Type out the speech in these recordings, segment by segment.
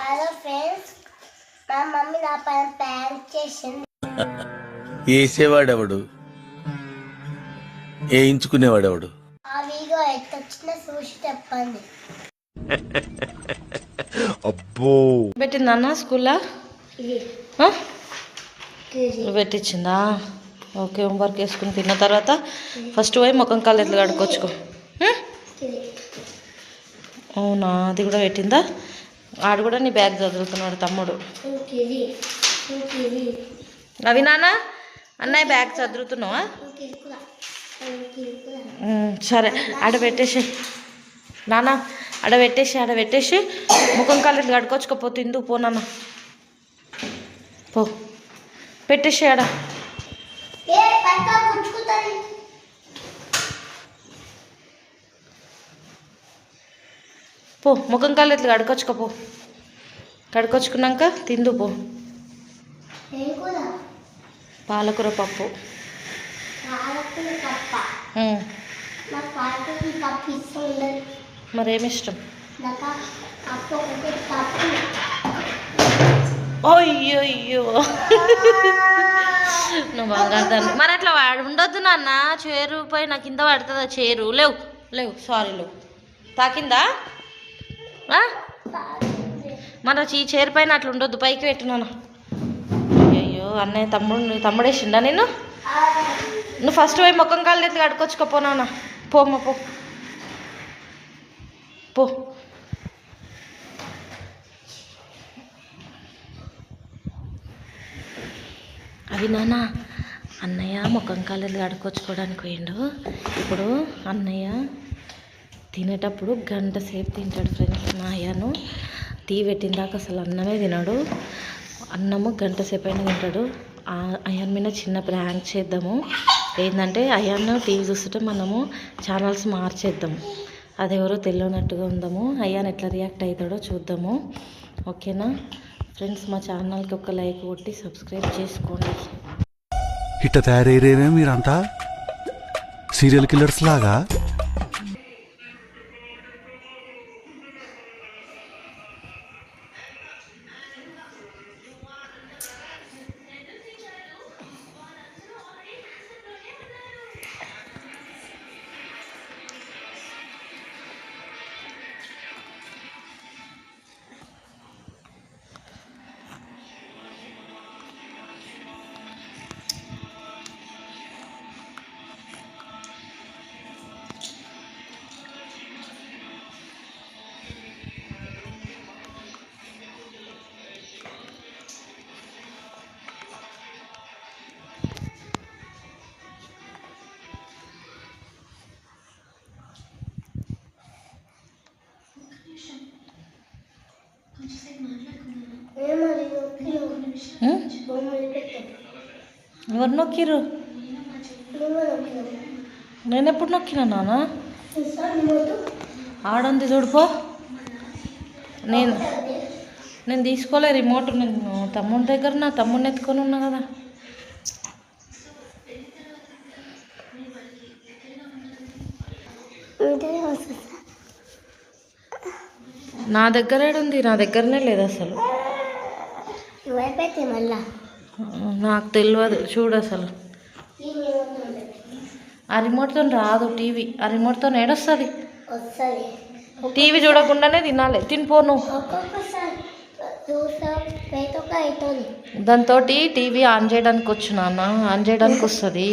Hello friends, మా mummy నా పైన ప్రాంక్ చేసింది. వేసేవాడెవడు, వేయించుకునేవాడెవడు? ఆ వీడియో ఎట్టొచ్చినా చూసి చెప్పండి. అబ్బో పెట్టిందన్న స్కూల్లో ఇది పెట్టించిందా? ఓకే, హోంవర్క్ వేసుకుని తిన్న తర్వాత ఫస్ట్ పోయి ముఖం కాళ్ళు ఎట్లా కడుక్కొచ్చుకో. అవునా, అది కూడా పెట్టిందా? ఆడు కూడా నీ బ్యాగ్ చదువుతున్నాడు తమ్ముడు. అవి నాన్న అన్నయ్య బ్యాగ్ చదువుతున్నావా? సరే, ఆడ పెట్టేసి నాన్న, ఆడ పెట్టేసి ముఖం కాళ్ళు ఎట్లా కడుక్కొచ్చుకోపోతే ఇందుకు పో నాన్న, పో పెట్టేసి ఆడ. పో ముఖం కాళ్ళు ఎట్లా కడుక్కొచ్చుకోపో. కడుక్కొచ్చుకున్నాక తిందు పో. పాలకూర పప్పు. మరేమి ఇష్టం? అయ్యో అయ్యో, నువ్వు బంగారు. మరి అట్లా ఉండొద్దు నాన్న, చేరు పైన కింద పడుతుందా? చేరు లేవు లేవు, సారీ లేవు. తాకిందా? మన ఈ చేరు పైన అట్లా ఉండొద్దు, పైకి పెట్టున్నాను. అయ్యో అన్నయ్య తమ్ముడేసిండా నేను? నువ్వు ఫస్ట్ పోయి ముఖం కాళ్ళు ఎత్తి కడుక్కొచ్చుకోపోనా? పోమ్మ పో పో. అవి నాన్న, అన్నయ్య ముఖం కాళ్ళు కడుక్కొచ్చుకోవడానికి పోయిండు. ఇప్పుడు అన్నయ్య తినేటప్పుడు గంట సేపు తింటాడు ఫ్రెండ్స్. మా అయ్యను టీ పెట్టిందాక అసలు అన్నమే తినడు. అన్నము గంట సేపు అయినా తింటాడు. అయ్యాన్ మీద చిన్న ప్రాంక్ చేద్దాము. ఏంటంటే అయ్యాను టీవీ చూస్తుంటే మనము ఛానల్స్ మార్చేద్దాము. అదెవరో తెలియనట్టుగా ఉందాము. అయ్యాన్ ఎట్లా రియాక్ట్ అవుతాడో చూద్దాము. ఓకేనా ఫ్రెండ్స్, మా ఛానల్కి ఒక లైక్ కొట్టి సబ్స్క్రైబ్ చేసుకోండి. ఇట్ట తయారయ్యేవే మీరంతా సీరియల్ కిల్లర్స్ లాగా. ఎవరు నొక్కిరు? నేను ఎప్పుడు నొక్కినా నాన్న? ఆడుంది చూడుపో. నేను తీసుకోలే రిమోట్. నేను తమ్ముడి దగ్గర నా తమ్ముడిని ఎత్తుకొని ఉన్నా కదా. నా దగ్గర ఏడుంది? నా దగ్గరనే లేదు అసలు. నాకు తెలియదు, చూడు అసలు. ఆ రిమోట్తో రాదు టీవీ. ఆ రిమోట్తో ఏడొస్తుంది? టీవీ చూడకుండానే తినాలి. తినిపో నువ్వు. దాంతో టీవీ ఆన్ చేయడానికి వచ్చు నాన్న, ఆన్ చేయడానికి వస్తుంది.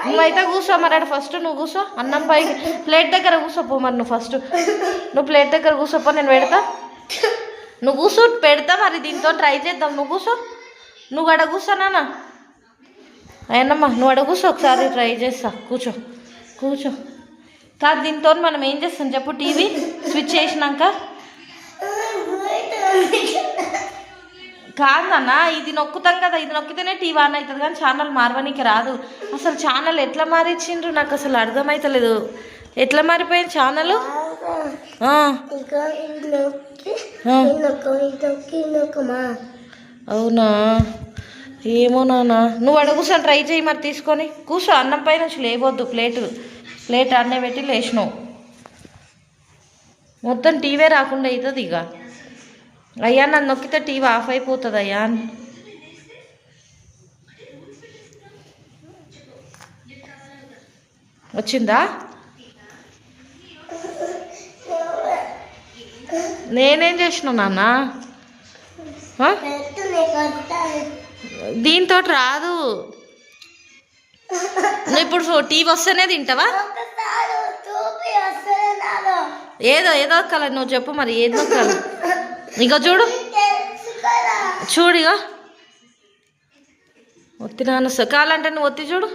నువ్వైతే కూర్చో మరి. ఫస్ట్ నువ్వు కూర్చో. అన్నం పైకి ప్లేట్ దగ్గర కూర్చోపో. మరి నువ్వు ఫస్ట్ ప్లేట్ దగ్గర కూర్చోపో, నేను పెడతా. నువ్వు కూర్చో, పెడతా. మరి దీంతో ట్రై చేద్దాం. నువ్వు కూర్చో. నువ్వు అడ కూర్చోనా? అయ్యన్నమ్మా, నువ్వు అడ కూర్చో, ఒకసారి ట్రై చేస్తా. కూర్చో. కాదు, దీంతో మనం ఏం చేస్తాం చెప్పు? టీవీ స్విచ్ చేసినాక కాదన్న, ఇది నొక్కుతాం కదా. ఇది నొక్కితేనే టీవీ ఆన్ అవుతుంది, కానీ ఛానల్ మారవనికి రాదు. అసలు ఛానల్ ఎట్లా మారిచ్చిండ్రు నాకు అసలు అర్థమవుతలేదు. ఎట్లా మారిపోయింది ఛానల్? అవునా, ఏమో నాన్న. నువ్వు అడుగు కూర్చొని ట్రై చేయి మరి. తీసుకొని కూర్చో. అన్నం పై నుంచి లేవద్దు. ప్లేట్ అన్నే పెట్టి లేచినావు. మొత్తం టీవీ రాకుండా అవుతుంది ఇక. అయ్యా నన్ను నొక్కితే టీవీ ఆఫ్ అయిపోతుంది అయ్యా. వచ్చిందా? నేనేం చేసిన నాన్న? పెట్టు నీకు వస్తాను. దీంతో రాదు. నువ్వు ఇప్పుడు టీవీ వస్తేనే తింటావా? ఒకసారి చూపి వస్తుంది నాకు. ఏదో నొక్కాలి, నువ్వు చెప్పు మరి ఏది నొక్కాలి? ఇక చూడు తెలుసు కదా. చూడు ఇక ఒత్తినాను కాలంటే నువ్వు ఒత్తి చూడు.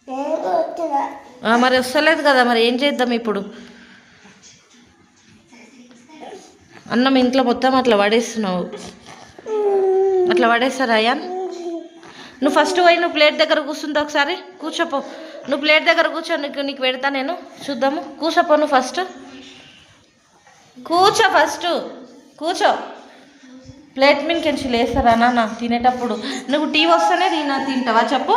నేను వచ్చిన మరి వస్తలేదు కదా, మరి ఏం చేద్దాం ఇప్పుడు? అన్నం ఇంట్లో మొత్తం అట్లా పడేస్తున్నావు. అట్లా పడేస్తారా అయ్యా? నువ్వు ఫస్ట్ పోయి నువ్వు ప్లేట్ దగ్గర కూర్చుందా ఒకసారి? కూర్చోపో, నువ్వు ప్లేట్ దగ్గర కూర్చో, నీకు పెడతా నేను, చూద్దాము. కూర్చోపో నువ్వు ఫస్ట్, కూర్చో. ప్లేట్ మీదకి లేస్తారా నాన్న తినేటప్పుడు? నువ్వు టీవీ వస్తేనే తింటావా చెప్పు?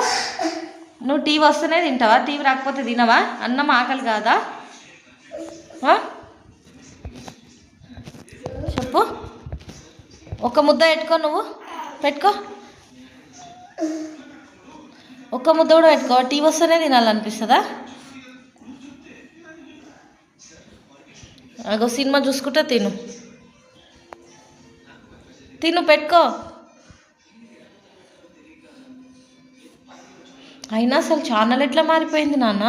నువ్వు టీవీ వస్తేనే తింటావా? టీవీ రాకపోతే తినవా? అన్నం ఆకలి కాదా? చెప్పు. ఒక ముద్ద పెట్టుకో. ఒక్క ముద్ద కూడా పెట్టుకో. టీవీ వస్తేనే తినాలనిపిస్తుందా? అగో సినిమా చూసుకుంటా తిను పెట్టుకో. అయినా అసలు ఛానల్ ఎట్లా మారిపోయింది నాన్న?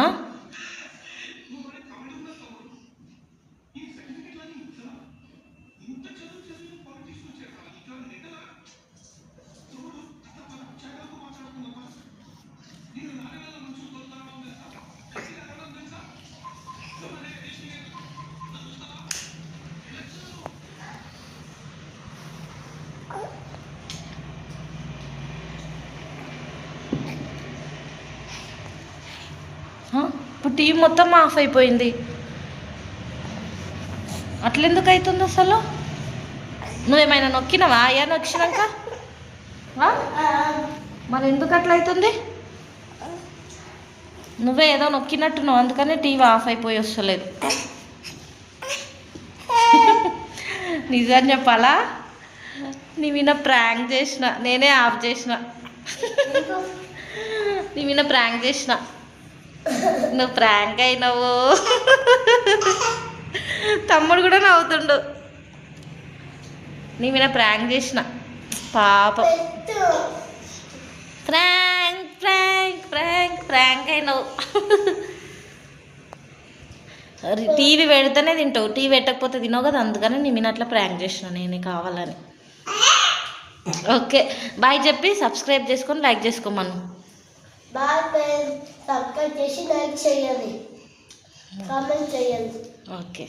ఇప్పుడు టీవీ మొత్తం ఆఫ్ అయిపోయింది. అట్లెందుకు అవుతుంది అసలు? నువ్వేమైనా నొక్కినావా అయ్యా వచ్చినాక? మరి ఎందుకు అట్లా అవుతుంది? నువ్వే ఏదో నొక్కినట్టున్నావు, అందుకనే టీవీ ఆఫ్ అయిపోయి వస్తలేదు. నిజం చెప్పాలా? నీ మీద ప్రాంక్ చేసిన, నేనే ఆఫ్ చేసిన. నీ మీద ప్రాంక్ చేసిన, నువ్వు ప్రాంక్ అయినావు. తమ్ముడు కూడా నవ్వుతుండు. నీ మీద ప్రాంక్ చేసిన, పాపం. ప్రాంక్ అయినావు. టీవీ పెడితేనే తింటావు, టీవీ పెట్టకపోతే తినవు కదా, అందుకని నీ మీద అట్లా ప్రాంక్ చేసిన నేనే కావాలని. ఓకే బాయ్ చెప్పి సబ్స్క్రైబ్ చేసుకొని లైక్ చేసుకోమను. బాగా సబ్స్క్రైబ్ చేసి లైక్ చేయండి, కామెంట్ చేయండి. ఓకే.